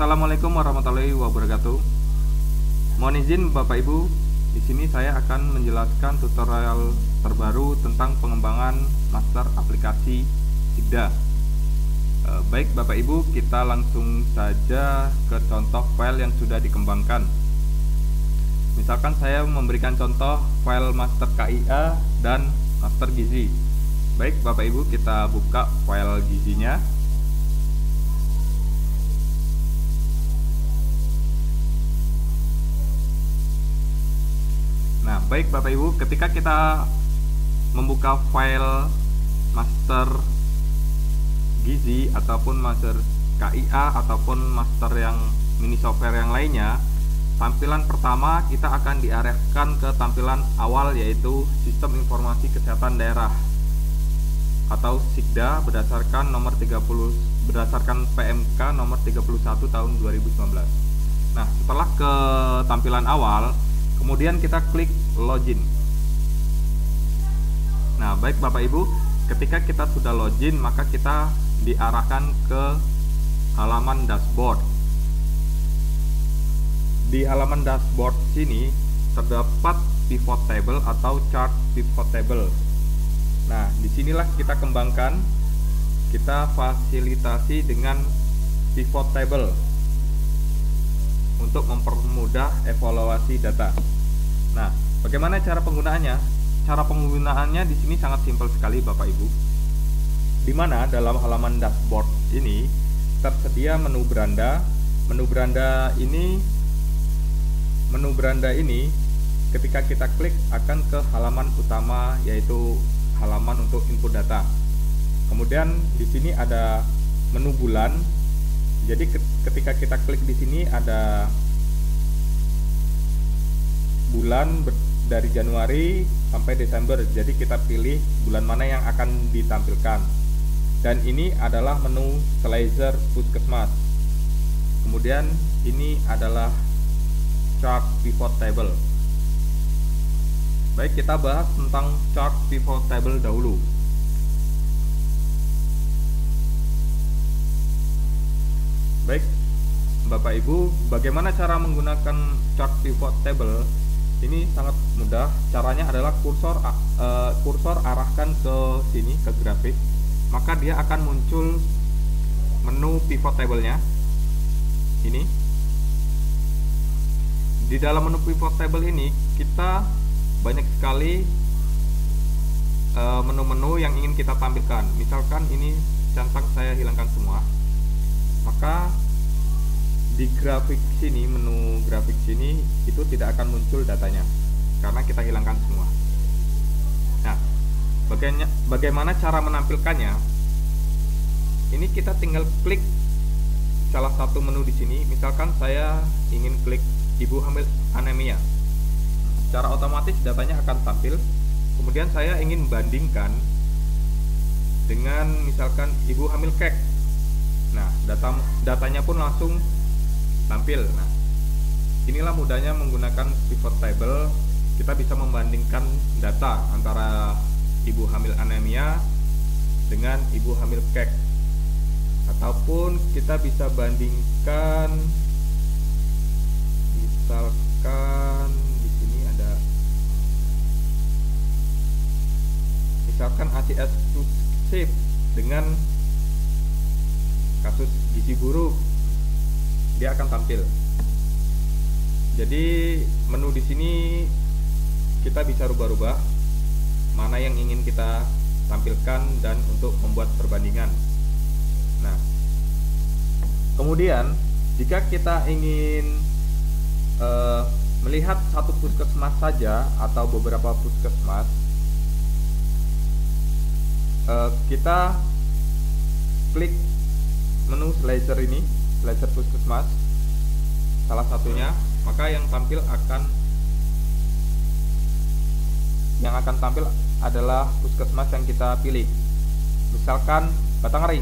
Assalamualaikum warahmatullahi wabarakatuh. Mohon izin Bapak Ibu, di sini saya akan menjelaskan tutorial terbaru tentang pengembangan master aplikasi Sigda. Baik Bapak Ibu, kita langsung saja ke contoh file yang sudah dikembangkan. Misalkan saya memberikan contoh file master KIA dan master gizi. Baik Bapak Ibu, kita buka file gizinya. Nah, baik Bapak Ibu, ketika kita membuka file master gizi ataupun master KIA ataupun master yang mini software yang lainnya, tampilan pertama kita akan diarahkan ke tampilan awal, yaitu Sistem Informasi Kesehatan Daerah atau Sigda berdasarkan PMK nomor 31 tahun 2019. Nah, setelah ke tampilan awal, kemudian kita klik login. Nah, baik Bapak Ibu, ketika kita sudah login, maka kita diarahkan ke halaman dashboard. Di halaman dashboard sini terdapat pivot table atau chart pivot table. Nah, disinilah kita kembangkan, kita fasilitasi dengan pivot table untuk mempermudah evaluasi data. Nah, bagaimana cara penggunaannya? Cara penggunaannya di sini sangat simpel sekali Bapak Ibu. Di mana dalam halaman dashboard ini tersedia menu beranda. Menu beranda ini ketika kita klik akan ke halaman utama, yaitu halaman untuk input data. Kemudian di sini ada menu bulan. Jadi ketika kita klik di sini ada bulan dari Januari sampai Desember. Jadi kita pilih bulan mana yang akan ditampilkan. Dan ini adalah menu slicer puskesmas. Kemudian ini adalah chart pivot table. Baik, kita bahas tentang chart pivot table dahulu. Baik Bapak Ibu, bagaimana cara menggunakan chart pivot table? Ini sangat mudah. Caranya adalah kursor arahkan ke sini, ke grafik, maka dia akan muncul menu pivot table-nya. Ini di dalam menu pivot table ini kita banyak sekali menu-menu yang ingin kita tampilkan. Misalkan ini centang saya hilangkan semua, maka di grafik sini, menu grafik sini itu tidak akan muncul datanya karena kita hilangkan semua. Nah, bagaimana cara menampilkannya? Ini kita tinggal klik salah satu menu di sini. Misalkan saya ingin klik ibu hamil anemia, secara otomatis datanya akan tampil. Kemudian saya ingin bandingkan dengan misalkan ibu hamil kek. Nah, datanya pun langsung tampil. Nah, inilah mudahnya menggunakan pivot table. Kita bisa membandingkan data antara ibu hamil anemia dengan ibu hamil kek, ataupun kita bisa bandingkan, misalkan di sini ada misalkan ACS positif dengan kasus gizi buruk, dia akan tampil. Jadi menu di sini kita bisa rubah-rubah mana yang ingin kita tampilkan dan untuk membuat perbandingan. Nah, kemudian jika kita ingin melihat satu puskesmas saja atau beberapa puskesmas, kita klik menu slicer ini, slicer puskesmas salah satunya, maka yang akan tampil adalah puskesmas yang kita pilih. Misalkan Batanghari,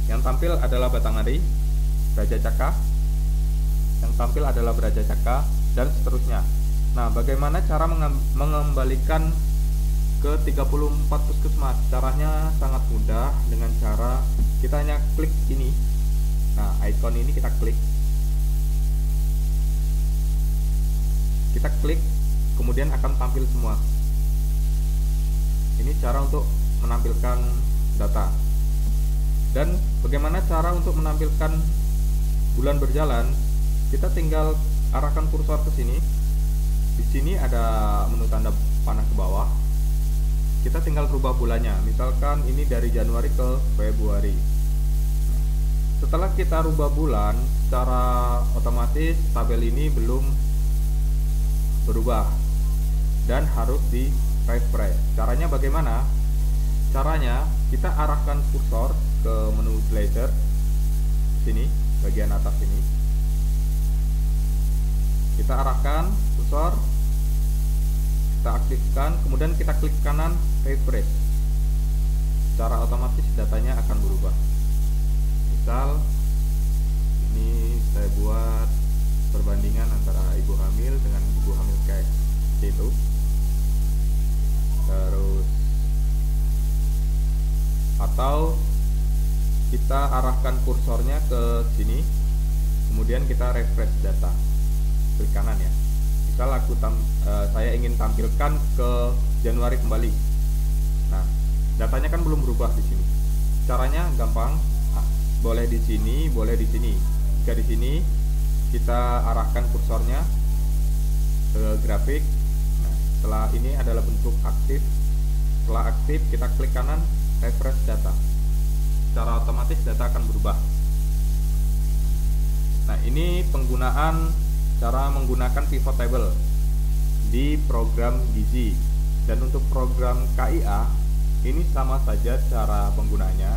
yang tampil adalah Batanghari, Brajacaka, yang tampil adalah Brajacaka, dan seterusnya. Nah, bagaimana cara mengembalikan ke 34 puskesmas? Caranya sangat mudah dengan cara kita hanya klik ini, Nah, icon ini kita klik, kemudian akan tampil semua. Ini cara untuk menampilkan data. Dan bagaimana cara untuk menampilkan bulan berjalan? Kita tinggal arahkan kursor ke sini. Di sini ada menu tanda panah ke bawah. Kita tinggal rubah bulannya. Misalkan ini dari Januari ke Februari. Setelah kita rubah bulan, secara otomatis tabel ini belum berubah dan harus di refresh. Caranya bagaimana? Caranya kita arahkan kursor ke menu slider sini, bagian atas ini. Kita arahkan kursor, kita aktifkan, kemudian kita klik kanan refresh. Secara otomatis datanya akan berubah. Misal ini saya buat perbandingan antara ibu hamil dengan ibu hamil kayak itu. Terus atau kita arahkan kursornya ke sini, kemudian kita refresh data, klik kanan ya. Misal saya ingin tampilkan ke Januari kembali. Nah, datanya kan belum berubah di sini. Caranya gampang, boleh di sini, boleh di sini. Jika di sini kita arahkan kursornya ke grafik. Nah, setelah ini adalah bentuk aktif. Setelah aktif kita klik kanan refresh data. Secara otomatis data akan berubah. Nah, ini cara menggunakan pivot table di program Gizi. Dan untuk program KIA ini sama saja cara penggunanya.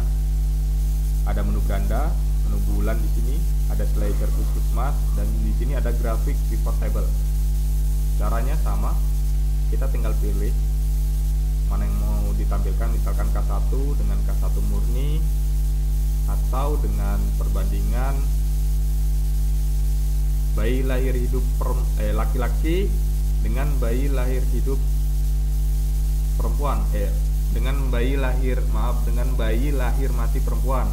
Ada menu ganda, menu bulan di sini, ada slider khusus mas, dan di sini ada grafik pivot table. Caranya sama, kita tinggal pilih mana yang mau ditampilkan, misalkan K1 dengan K1 murni, atau dengan perbandingan bayi lahir hidup laki-laki dengan bayi lahir hidup perempuan, dengan bayi lahir mati perempuan,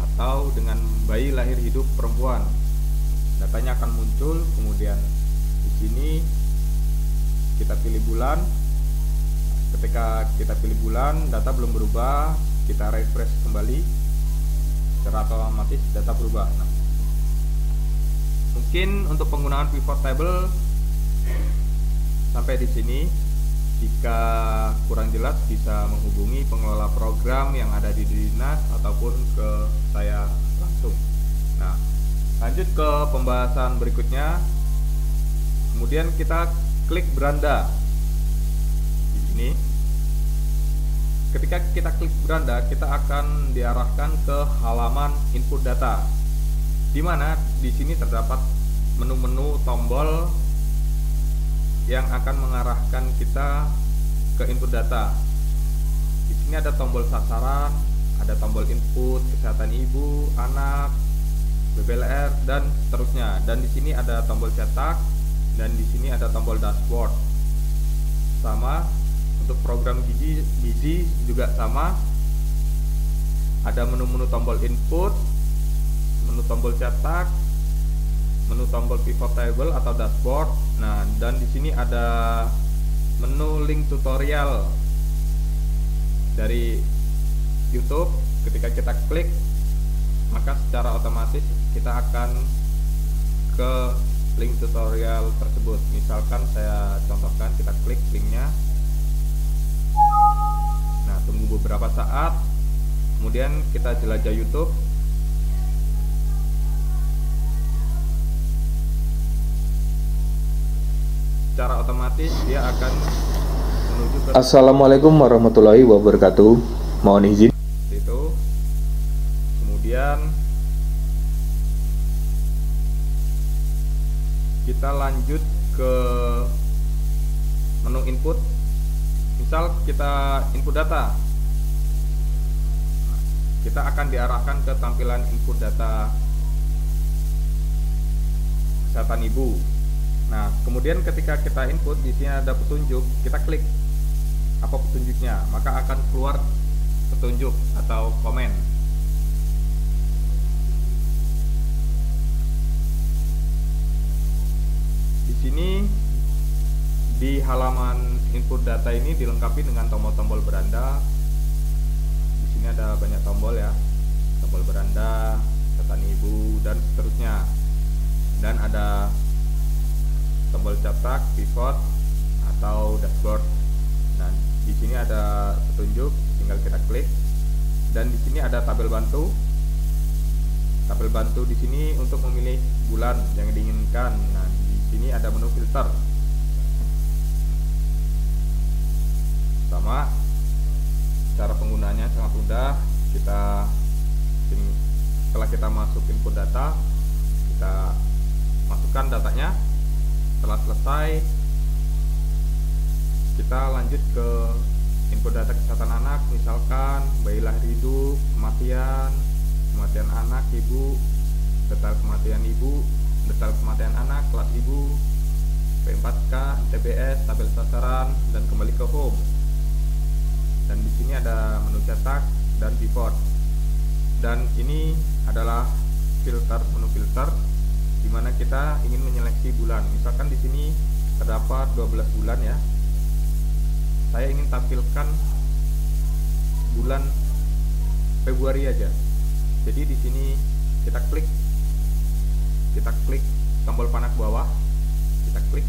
atau dengan bayi lahir hidup perempuan. Datanya akan muncul. Kemudian di sini kita pilih bulan. Ketika kita pilih bulan, data belum berubah, kita refresh kembali, secara otomatis data berubah. Nah, mungkin untuk penggunaan pivot table sampai di sini. Jika kurang jelas bisa menghubungi pengelola program yang ada di dinas ataupun ke saya langsung. Nah, lanjut ke pembahasan berikutnya. Kemudian kita klik beranda di sini. Ketika kita klik beranda, kita akan diarahkan ke halaman input data, di mana di sini terdapat menu-menu tombol yang akan mengarahkan kita ke input data. Di sini ada tombol sasaran, ada tombol input kesehatan ibu, anak, BBLR, dan seterusnya. Dan di sini ada tombol cetak, dan di sini ada tombol dashboard. Sama untuk program gizi juga sama. Ada menu-menu tombol input, menu tombol cetak, menu tombol pivot table atau dashboard. Nah, dan di sini ada menu link tutorial dari YouTube. Ketika kita klik, maka secara otomatis kita akan ke link tutorial tersebut. Misalkan saya contohkan, kita klik linknya. Nah, tunggu beberapa saat, kemudian kita jelajah YouTube. Secara otomatis dia akan menuju ke Assalamualaikum warahmatullahi wabarakatuh. Mohon izin. Itu. Kemudian kita lanjut ke menu input. Misal kita input data, kita akan diarahkan ke tampilan input data kesehatan ibu. Nah, kemudian ketika kita input, di sini ada petunjuk, kita klik apa petunjuknya, maka akan keluar petunjuk atau komen. sini di halaman input data ini dilengkapi dengan tombol-tombol beranda. Di sini ada banyak tombol ya, tombol beranda, catatan ibu, dan seterusnya. Dan ada tombol cetak, pivot, atau dashboard. Nah, di sini ada petunjuk, tinggal kita klik. Dan di sini ada tabel bantu. Tabel bantu di sini untuk memilih bulan yang diinginkan. Nah, di sini ada menu filter. Sama, cara penggunaannya sangat mudah. Setelah kita masuk input data, kita masukkan datanya. Setelah selesai, kita lanjut ke input data kesehatan anak, misalkan bayi lahir hidup, kematian anak ibu, detail kematian ibu, detail kematian anak, kelas ibu, P4K, TBS, tabel sasaran, dan kembali ke home. Dan di sini ada menu cetak dan pivot. Dan ini adalah filter, menu filter, di mana kita ingin menyeleksi bulan. Misalkan di sini terdapat 12 bulan ya. Saya ingin tampilkan bulan Februari aja. Jadi di sini kita klik tombol panah ke bawah, kita klik.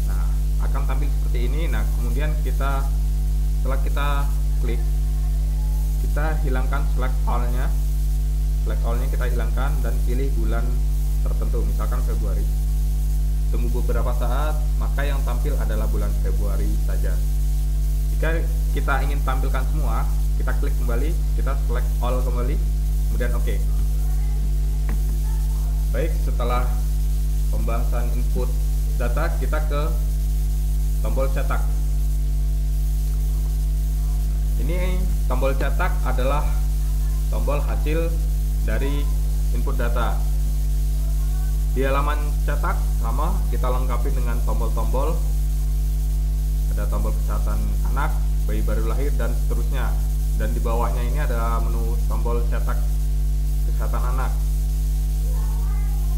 Nah, akan tampil seperti ini. Nah, kemudian setelah kita klik, kita hilangkan select all-nya. Select all-nya kita hilangkan dan pilih bulan tertentu, misalkan Februari. Tunggu beberapa saat, maka yang tampil adalah bulan Februari saja. Jika kita ingin tampilkan semua, kita klik kembali, kita select all kembali, kemudian oke. Baik, setelah pembahasan input data, kita ke tombol cetak. Ini tombol cetak adalah tombol hasil dari input data. Di halaman cetak sama, kita lengkapi dengan tombol-tombol. Ada tombol kesehatan anak, bayi baru lahir, dan seterusnya. Dan di bawahnya ini ada menu tombol cetak kesehatan anak,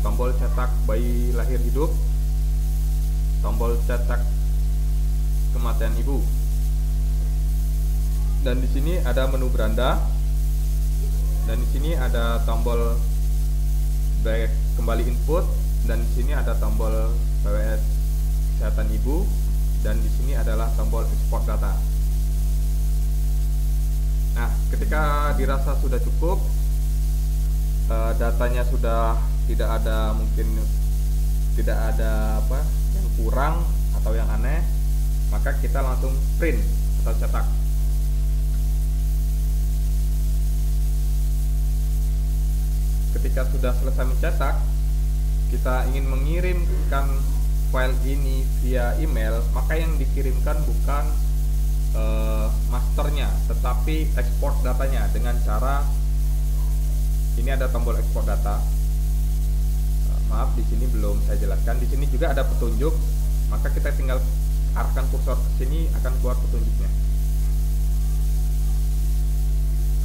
tombol cetak bayi lahir hidup, tombol cetak kematian ibu. Dan di sini ada menu beranda. Dan di sini ada tombol back kembali input, dan di sini ada tombol PWS kesehatan ibu, dan di sini adalah tombol export data. Nah, ketika dirasa sudah cukup, datanya sudah tidak ada yang kurang atau yang aneh, maka kita langsung print atau cetak. Ketika sudah selesai mencetak, kita ingin mengirimkan file ini via email, maka yang dikirimkan bukan masternya, tetapi ekspor datanya dengan cara ini. Ada tombol ekspor data. Maaf, di sini belum saya jelaskan. Di sini juga ada petunjuk, maka kita tinggal arahkan kursor ke sini, akan keluar petunjuknya.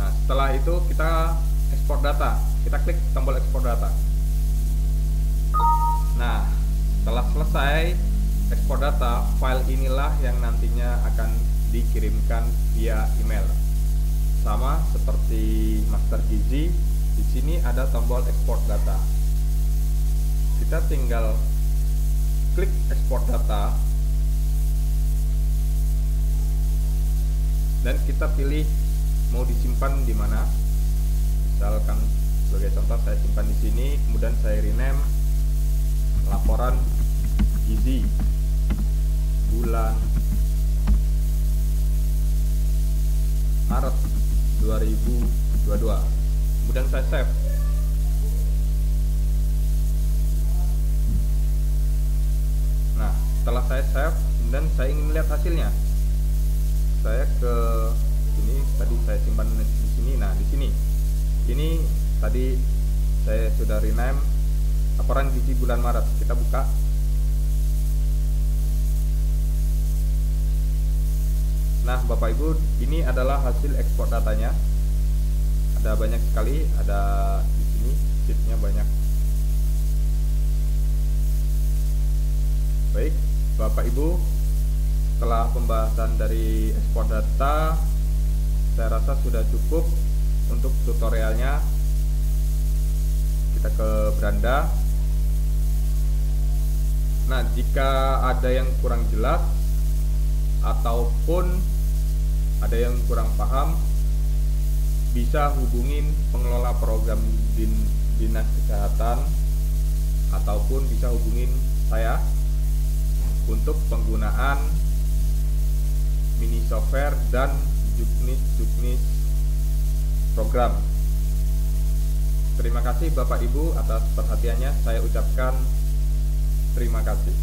Nah, setelah itu kita ekspor data. Kita klik tombol ekspor data. Nah, setelah selesai ekspor data, file inilah yang nantinya akan dikirimkan via email. Sama seperti master gizi, di sini ada tombol ekspor data. Kita tinggal klik ekspor data dan kita pilih mau disimpan di mana. Misalkan sebagai contoh saya simpan di sini, kemudian saya rename laporan gizi bulan Maret 2022. Kemudian saya save. Nah, setelah saya save, kemudian saya ingin lihat hasilnya. Saya ke sini, tadi saya simpan di sini. Nah, di sini. Ini tadi saya sudah rename laporan gizi bulan Maret. Kita buka. Nah, Bapak Ibu, ini adalah hasil ekspor datanya. Ada banyak sekali, ada di sini sheetnya banyak. Bapak Ibu, setelah pembahasan dari ekspor data, saya rasa sudah cukup untuk tutorialnya. Kita ke beranda. Nah, jika ada yang kurang jelas ataupun ada yang kurang paham, bisa hubungin pengelola program Dinas Kesehatan ataupun bisa hubungin saya untuk penggunaan mini software dan juknis program. Terima kasih Bapak Ibu atas perhatiannya. Saya ucapkan terima kasih.